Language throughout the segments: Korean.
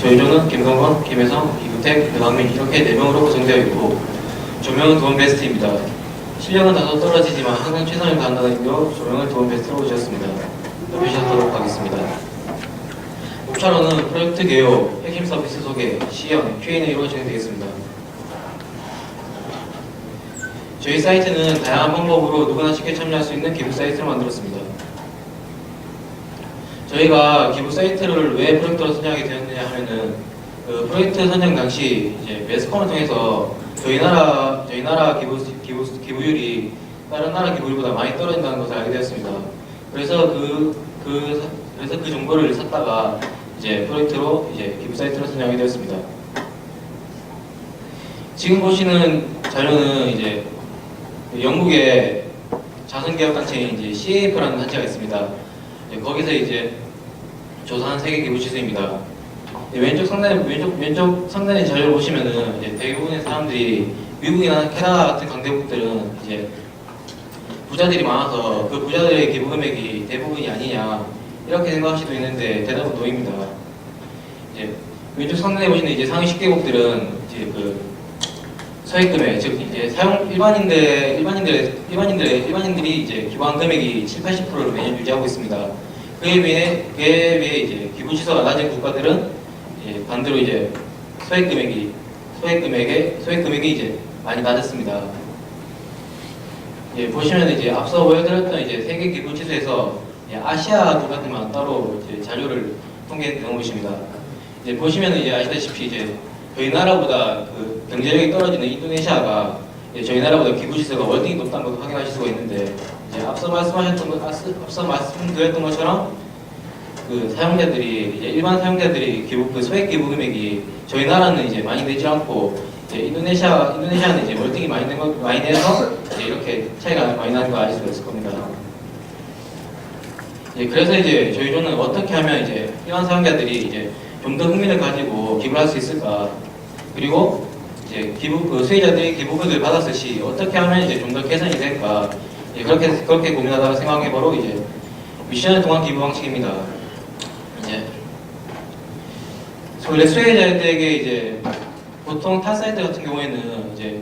조희조는 김동건, 김혜성, 이구택, 변학민 이렇게 4명으로 구성되어 있고 조명은 두 번 베스트입니다. 실력은 다소 떨어지지만 항상 최선을 다한다는 의미로 조명을 두 번 베스트로 지었습니다. 표시하도록 하겠습니다. 목차로는 프로젝트 개요, 핵심 서비스 소개, 시연, Q&A로 진행되겠습니다. 저희 사이트는 다양한 방법으로 누구나 쉽게 참여할 수 있는 기부 사이트를 만들었습니다. 저희가 기부 사이트를 왜 프로젝트로 선정하게 되었느냐 하면은 그 프로젝트 선정 당시 이제 매스컴을 통해서 저희 나라 기부율이 다른 나라 기부율보다 많이 떨어진다는 것을 알게 되었습니다. 그래서 그 정보를 찾다가 이제 프로젝트로 이제 기부 사이트로 선정하게 되었습니다. 지금 보시는 자료는 이제 영국의 자선개혁단체인 이제 CAF라는 단체가 있습니다. 거기서 이제 조사한 세계 기부 지수입니다. 왼쪽 상단의 자료를 보시면은 이제 대부분의 사람들이 미국이나 캐나다 같은 강대국들은 이제 부자들이 많아서 그 부자들의 기부 금액이 대부분이 아니냐 이렇게 생각할 수도 있는데 대답은 노입니다. 이제 왼쪽 상단에 보시는 이제 상위 10개국들은 이제 그 소액 금액, 즉 이제 일반인들이 이제 기부한 금액이 7~80%를 매년 유지하고 있습니다. 그에 비해 이제 기부 지수가 낮은 국가들은 이제 반대로 이제 소액 금액이 이제 많이 낮았습니다. 예, 보시면 이제 앞서 보여드렸던 이제 세계 기부 지수에서 아시아 국가들만 따로 이제 자료를 통계해 놓은 것입니다. 이제 보시면 이제 아시다시피 이제 저희 나라보다 그 경제력이 떨어지는 인도네시아가 저희 나라보다 기부 지수가 월등히 높다는 것을 확인하실 수가 있는데 이제 앞서 말씀드렸던 것처럼 그 사용자들이 이제 일반 사용자들이 그 소액 기부 금액이 저희 나라는 이제 많이 내지 않고 이제 인도네시아는 이제 월등히 많이 내서 이제 이렇게 차이가 많이 나는 걸 알 수가 있을 겁니다. 그래서 이제 저희 조는 어떻게 하면 이제 일반 사용자들이 이제 좀 더 흥미를 가지고 기부를 할 수 있을까? 그리고 이제 수혜자들이 기부금을 받았을 시 어떻게 하면 이제 좀 더 개선이 될까? 그렇게 고민하다가 생각해 바로 이제 미션을 통한 기부 방식입니다. 이제 원래 수혜자들에게 이제 보통 타 사이트 같은 경우에는 이제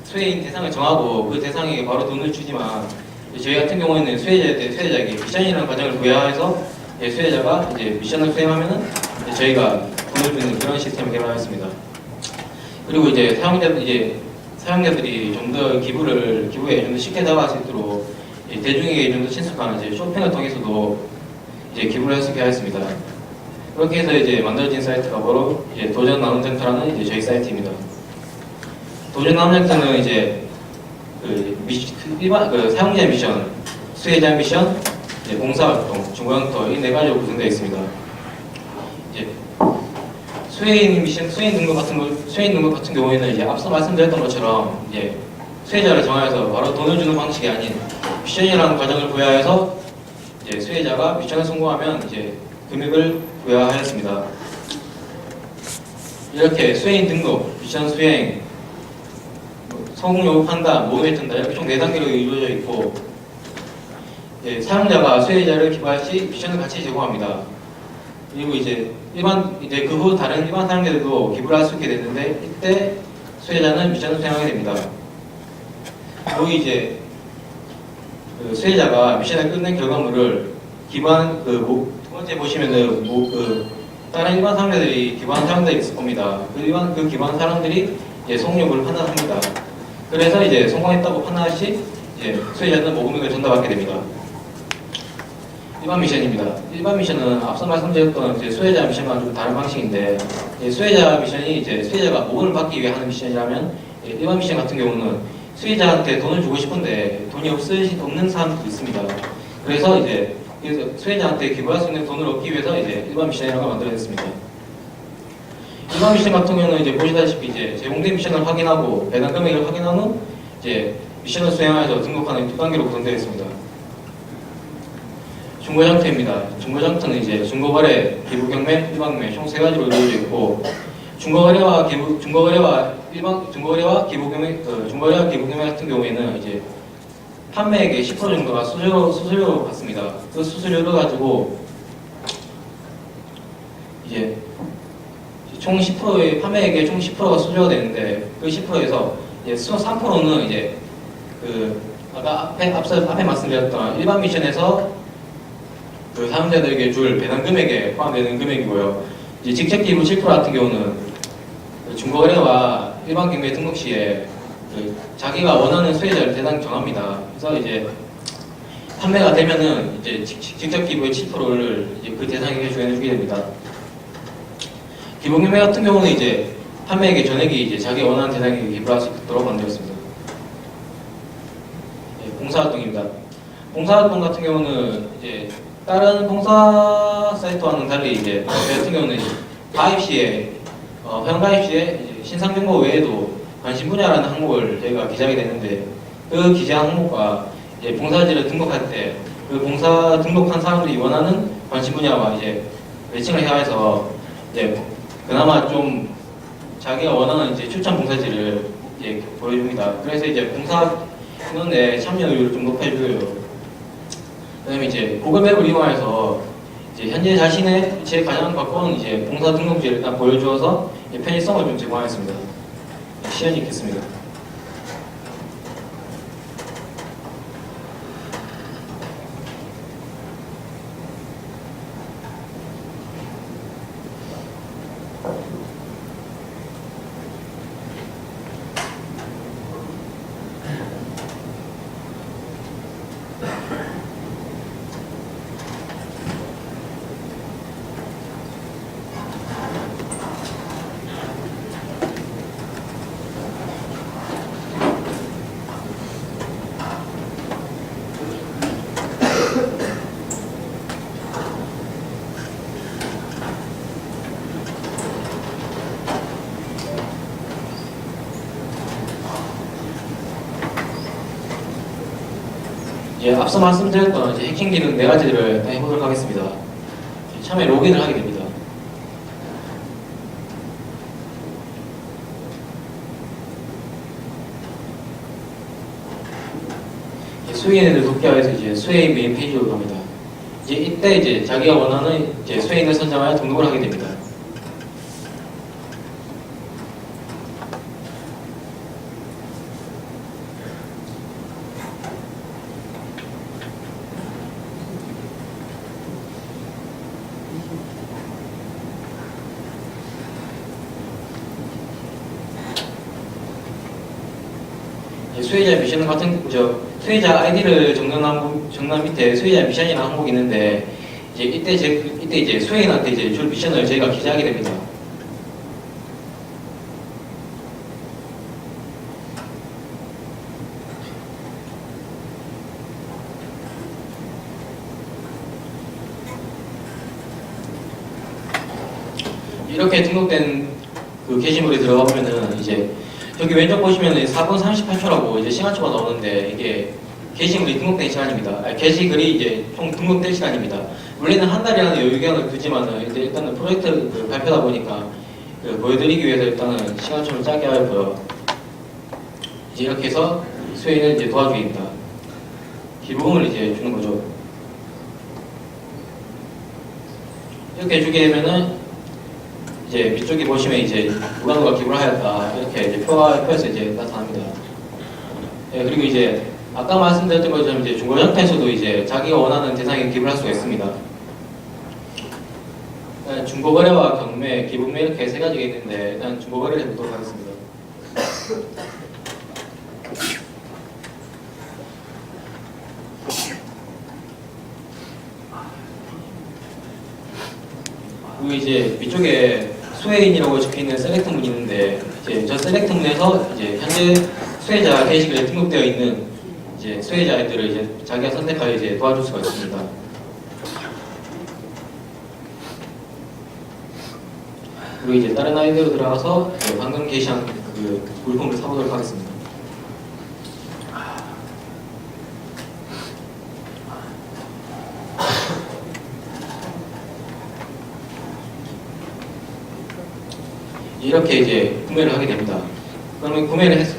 수혜인 대상을 정하고 그 대상에게 바로 돈을 주지만 저희 같은 경우에는 수혜자에게 미션이라는 과정을 부여해서 수혜자가 이제 미션을 수행하면은 저희가 돈을 주는 그런 시스템을 개발하였습니다. 그리고 이제 사용자들이 좀 더 기부에 좀 더 쉽게 다가갈 수 있도록 대중에게 좀 더 친숙한 이제 쇼핑을 통해서도 이제 기부를 할 수 있게 하였습니다. 그렇게 해서 이제 만들어진 사이트가 바로 이제 도전 나눔센터라는 이제 저희 사이트입니다. 도전 나눔센터는 이제 사용자 미션, 수혜자 미션, 봉사활동, 중고양터 이 4가지로 구성되어 있습니다. 이제 수혜인 등급 같은 경우에는 이제 앞서 말씀드렸던 것처럼 이제 수혜자를 정하여서 바로 돈을 주는 방식이 아닌 미션이라는 과정을 부여해서 이제 수혜자가 미션을 성공하면 이제 금액을 부여하였습니다. 이렇게 수혜인 등급, 미션 수행, 성공 여부 판단, 모금에 뜬다 이렇게 총 4단계로 이루어져 있고 사용자가 수혜자를 기부할 시 미션을 같이 제공합니다. 그리고 그 후 다른 일반 사용자들도 기부를 할 수 있게 되는데 이때 수혜자는 미션을 수행하게 됩니다. 여기 이제 수혜자가 미션을 끝낸 결과물을 기부한 두 번째 보시면은 다른 일반 사용자들이 기부한 사람들이 있을 겁니다. 그 기부한 사람들이 성공 여부를 판단합니다. 그래서 이제 성공했다고 판단할 시 수혜자는 모금액을 전달받게 됩니다. 일반 미션입니다. 일반 미션은 앞서 말씀드렸던 수혜자 미션과 좀 다른 방식인데 수혜자 미션이 수혜자가 모금을 받기 위해 하는 미션이라면 일반 미션 같은 경우는 수혜자한테 돈을 주고 싶은데 돈이 없는 사람도 있습니다. 그래서 수혜자한테 기부할 수 있는 돈을 얻기 위해서 일반 미션이라고 만들어졌습니다. 일반 미션 같은 경우는 보시다시피 제공된 미션을 확인하고 배당 금액을 확인한 후 미션을 수행하여서 등록하는 2단계로 구성되어 있습니다. 중고장터입니다. 중고장터는 중고거래, 기부경매, 일반경매 총 3가지로 이루어져 있고 중고거래와 기부경매 같은 경우에는 판매액의 10% 정도가 수수료로 받습니다. 그 수수료를 가지고 이제 총 10%의 판매액의 총 10%가 수수료가 되는데 그 10%에서 이제 3%는 이제 그 아까 앞에 말씀드렸던 일반 미션에서 그 사용자들에게 줄 배당 금액에 포함되는 금액이고요. 이제 직접 기부 7% 같은 경우는 그 중고거래와 일반 경매 등록 시에 그 자기가 원하는 수혜자를 대상 정합니다. 그래서 이제 판매가 되면은 이제 직접 기부의 7%를 이제 그 대상에게 주게 됩니다. 기본 경매 같은 경우는 이제 판매액의 전액이 이제 자기 원하는 대상에게 기부할 수 있도록 만들었습니다. 봉사활동입니다. 봉사활동 같은 경우는 이제 다른 봉사 사이트와는 달리 이제 저희 같은 경우는 가입 시에 회원 가입 시에 이제 신상 정보 외에도 관심 분야라는 항목을 저희가 기재하게 되는데 그 기재한 항목과 이제 봉사지를 등록할 때 그 봉사 등록한 사람들이 원하는 관심 분야와 이제 매칭을 해야 해서 이제 그나마 좀 자기가 원하는 이제 추천 봉사지를 이제 보여줍니다. 그래서 이제 봉사 인원의 참여율을 좀 높여주고요. 그다음에 이제 구글 맵을 이용해서 이제 현재 자신의 제일 가장 가까운 이제 봉사 등록지를 일단 보여주어서 편의성을 좀 제공하겠습니다. 시연이 있겠습니다. 이제 앞서 말씀드렸던 이제 해킹 기능 4가지를 해보도록 하겠습니다. 처음에 로그인을 하게 됩니다. 수혜인을 돕기 위해서 이제 수혜인 메인 페이지로 갑니다. 이제 이때 이제 자기가 원하는 이제 수혜인을 선정하여 등록을 하게 됩니다. 수혜자 미션 같은 수혜자 아이디를 적는 밑에 수혜자 미션이라는 항목이 있는데 이때 이제 수혜인한테 이제 줄 미션을 저희가 기재하게 됩니다. 이렇게 등록된 그 게시물에 들어가 보면은 이제 여기 왼쪽 보시면 4분 38초라고 이제 시간초가 나오는데 이게 게시물이 등록된 시간입니다. 게시글이 이제 총 등록된 시간입니다. 원래는 한 달이라는 여유기간을 두지만은 이제 일단은 프로젝트 그 발표다 보니까 그 보여드리기 위해서 일단은 시간초를 짧게 하였고요. 이제 이렇게 해서 수혜인을 이제 도와주기입니다. 기부금을 이제 주는 거죠. 이렇게 주게 되면은 이제 위쪽에 보시면 이제 누가 기부를 하였다 이렇게 이제 표에서 이제 나타납니다. 네, 그리고 이제 아까 말씀드렸던 것처럼 이제 중고 형태에서도 이제 자기가 원하는 대상에 기부를 할 수가 있습니다. 일단 중고거래와 경매, 기부매 이렇게 3가지가 있는데 일단 중고거래를 해보도록 하겠습니다. 그리고 이제 위쪽에 수혜인이라고 적혀있는 셀렉트 문이 있는데 이제 저 셀렉트 문에서 이제 현재 수혜자 게시글에 등록되어 있는 이제 수혜자 아이들을 이제 자기가 선택하여 이제 도와줄 수가 있습니다. 그리고 이제 다른 아이디로 들어가서 방금 게시한 그 물품을 사보도록 하겠습니다. 이렇게 이제 구매를 하게 됩니다. 그러면 구매를 했을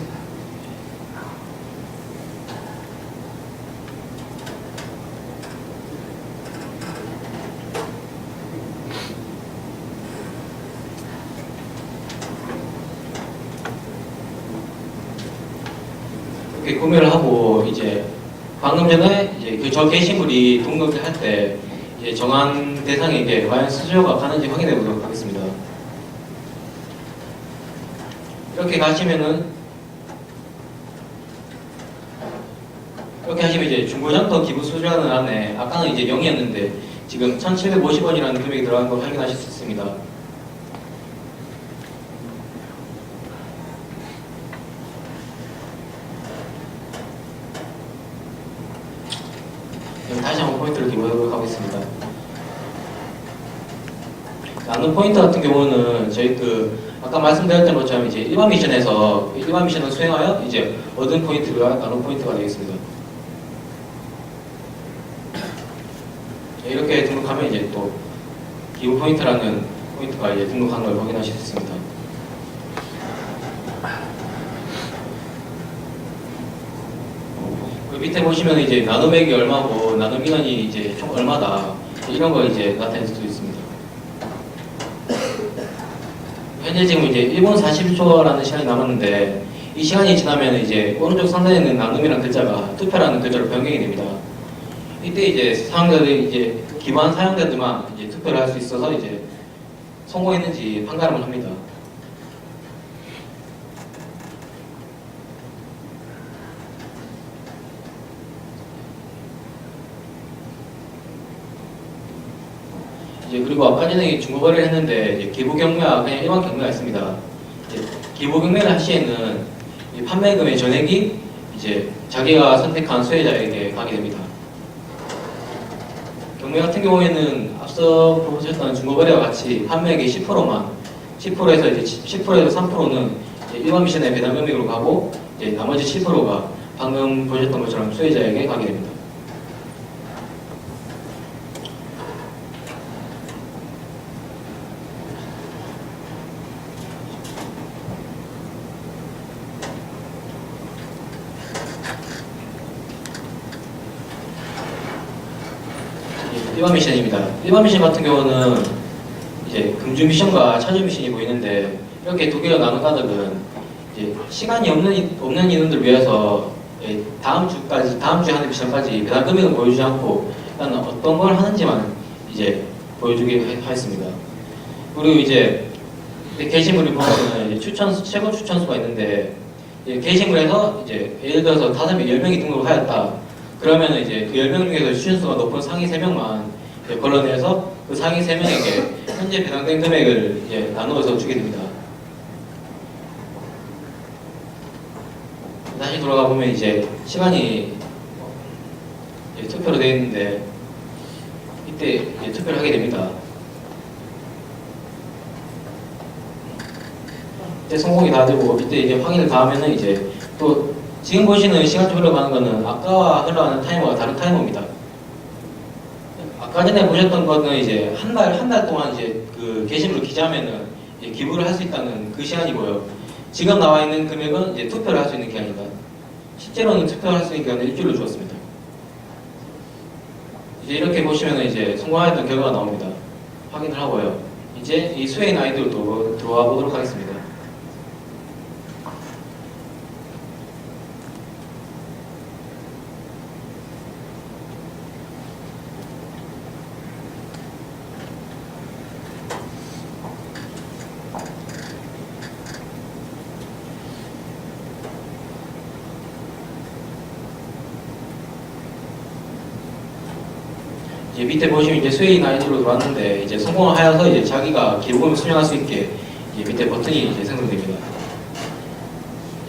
이렇게 구매를 하고 이제 방금 전에 이제 그 저 게시물이 등록을 할 때 이제 정한 대상에게 과연 수수료가 가는지 확인해 보도록 하겠습니다. 이렇게 가시면은 이렇게 하시면 이제 중고장터 기부 수수료라는 안에 아까는 이제 0이었는데 지금 1,750원이라는 금액이 들어간 걸 확인하실 수 있습니다. 다시 한번 포인트를 기부하도록 하겠습니다. 나눔 포인트 같은 경우는 저희 아까 말씀드렸던 것처럼 이제 일반 미션에서 일반 미션을 수행하여 이제 얻은 포인트가 나눔 포인트가 되겠습니다. 이렇게 등록하면 이제 또 기부 포인트라는 포인트가 이제 등록한 걸 확인하실 수 있습니다. 밑에 보시면 이제 나눔액이 얼마고 나눔 인원이 이제 총 얼마다 이런 거 이제 나타낼 수도 있습니다. 현재 지금 이제 1분 40초라는 시간이 남았는데 이 시간이 지나면 이제 오른쪽 상단에 있는 나눔이라는 글자가 투표라는 글자로 변경이 됩니다. 이때 이제 사용자들이 이제 기부한 사용자들만 이제 투표를 할 수 있어서 이제 성공했는지 판가름을 합니다. 이제 그리고 아까 전에 중고거래를 했는데 이제 기부 경매와 그냥 일반 경매가 있습니다. 이제 기부 경매를 할 시에는 이 판매금의 전액이 이제 자기가 선택한 수혜자에게 가게 됩니다. 경매 같은 경우에는 앞서 보셨던 중고거래와 같이 판매액의 10%만 10%에서 이제 10%에서 3%는 일반 미션의 배당 금액으로 가고 이제 나머지 7%가 방금 보셨던 것처럼 수혜자에게 가게 됩니다. 일반 미션입니다. 일반 미션 같은 경우는 이제 금주 미션과 차주 미션이 보이는데 이렇게 두 개로 나눈 까닭은 이제 시간이 없는 인원들을 위해서 다음 주에 하는 미션까지 배당 금액은 보여주지 않고 일단 어떤 걸 하는지만 이제 보여주게 하였습니다. 그리고 이제 게시물을 보면 이제 최고 추천수가 있는데 게시물에서 이제 예를 들어서 10명이 등록을 하였다. 그러면 이제 그 10명 중에서 추천수가 높은 상위 3명만 걸러내서 그 상위 3명에게 현재 배당된 금액을 이제 나누어서 주게 됩니다. 다시 돌아가 보면 이제 시간이 이제 투표로 되어 있는데 이때 이제 투표를 하게 됩니다. 이때 성공이 다 되고 이때 이제 확인을 다 하면은 이제 또 지금 보시는 시간표 흘러가는 거는 아까와 흘러가는 타이머가 다른 타이머입니다. 아까 전에 보셨던 거는 이제 한 달 동안 이제 그 게시물을 기재하면은 이제 기부를 할 수 있다는 그 시간이고요. 지금 나와 있는 금액은 이제 투표를 할 수 있는 기간이다. 실제로는 투표를 할 수 있는 기간을 일주일로 주었습니다. 이제 이렇게 보시면 이제 성공하였던 결과가 나옵니다. 확인을 하고요. 이제 이 수혜인 아이디로 들어와 보도록 하겠습니다. 이제 밑에 보시면 이제 수혜인 아이디로 들어왔는데 이제 성공을 하여서 이제 자기가 기부금을 수령할 수 있게 이제 밑에 버튼이 이제 생성됩니다.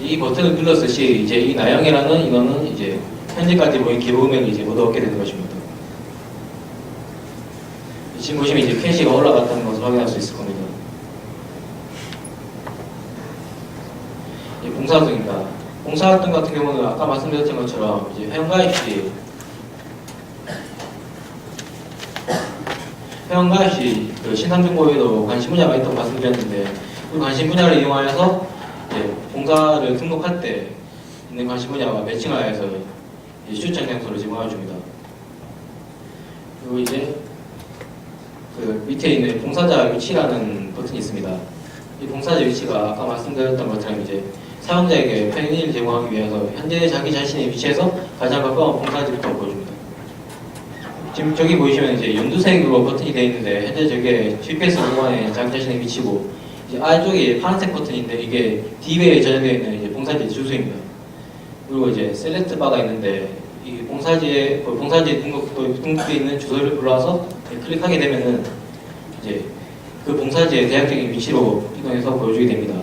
이 버튼을 눌렀을 시 이제 이 나영이라는 인원은 이제 현재까지 모인 기부금액을 이제 모두 얻게 되는 것입니다. 지금 보시면 이제 캐시가 올라갔다는 것을 확인할 수 있을 겁니다. 봉사활동입니다. 봉사활동 같은 경우는 아까 말씀드렸던 것처럼 이제 회원가입 시 그 신상정보에도 관심 분야가 있다고 말씀드렸는데 그 관심 분야를 이용하여서 이제 봉사를 등록할 때 있는 관심 분야와 매칭하여서 추천 장소를 제공해 줍니다. 그리고 이제 그 밑에 있는 봉사자 위치라는 버튼이 있습니다. 이 봉사자 위치가 아까 말씀드렸던 것처럼 이제 사용자에게 편의를 제공하기 위해서 현재 자기 자신의 위치에서 가장 가까운 봉사지부터 보여줍니다. 지금 저기 보이시면 이제 연두색으로 버튼이 되어 있는데 현재 저게 GPS 공간에 자기 자신의 위치고 이제 아래쪽에 파란색 버튼인데 이게 D배에 저장되어 있는 이제 봉사지 주소입니다. 그리고 이제 셀렉트 바가 있는데 이 봉사지에 등록되어 있는 주소를 불러와서 클릭하게 되면은 이제 그 봉사지의 대략적인 위치로 이동해서 보여주게 됩니다.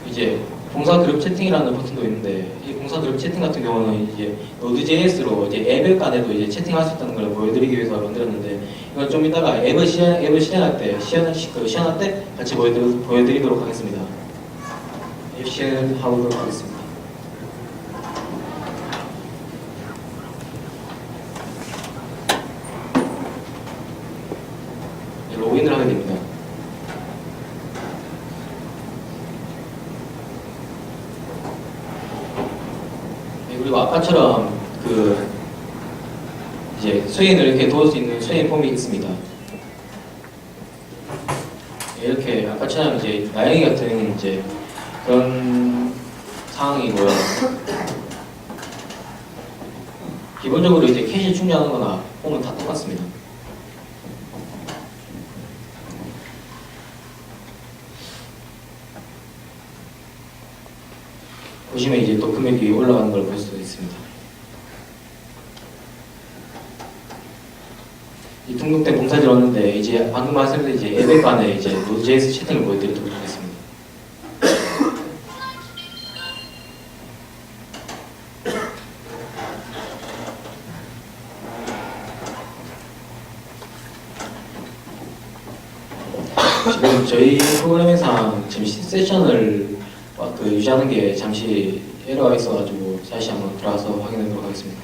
이제 봉사 그룹 채팅이라는 버튼도 있는데 이 봉사 그룹 채팅 같은 경우는 이제 Node.js로 이제 앱 간에도 이제 채팅할 수 있다는 걸 보여드리기 위해서 만들었는데 이건 좀 이따가 앱을 실행할 때 시연할 때 같이 보여드리도록 하겠습니다. 시연하도록 하겠습니다. 로그인을 하게 됩니다. 그리고 아까처럼 그 이제 수인을 이렇게 도울 수 있는 수인 폼이 있습니다. 이렇게 아까처럼 이제 나영이 같은 이제 그런 상황이고요. 기본적으로 이제 캐시 충전하거나 폼은 다 똑같습니다. 보시면 이제 또 금액이 올라가는 걸 볼 수 있습니다. 이 등록된 봉사지를 얻는데 이제 방금 말씀드린 이제 앱 간에 이제 Node.js 채팅을 보여드리도록 하겠습니다. 지금 저희 프로그램에서 지금 세션을 유지하는 게 잠시 에러가 있어가지고 다시 한번 들어가서 확인하도록 하겠습니다.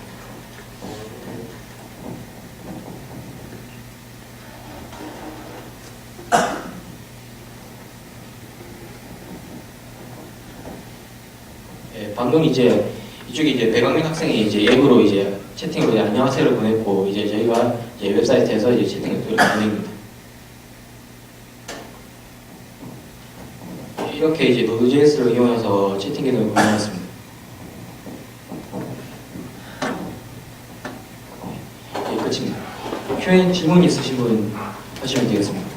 예, 방금 이제 이쪽에 이제 배강민 학생이 이제 앱으로 이제 채팅으로 안녕하세요를 보냈고 이제 저희가 이제 웹사이트에서 이제 채팅을 보냅니다. 이렇게 이제 Node.js를 이용해서 채팅 기능을 구현했습니다. 네, 끝입니다. Q&A 질문 있으신 분 하시면 되겠습니다.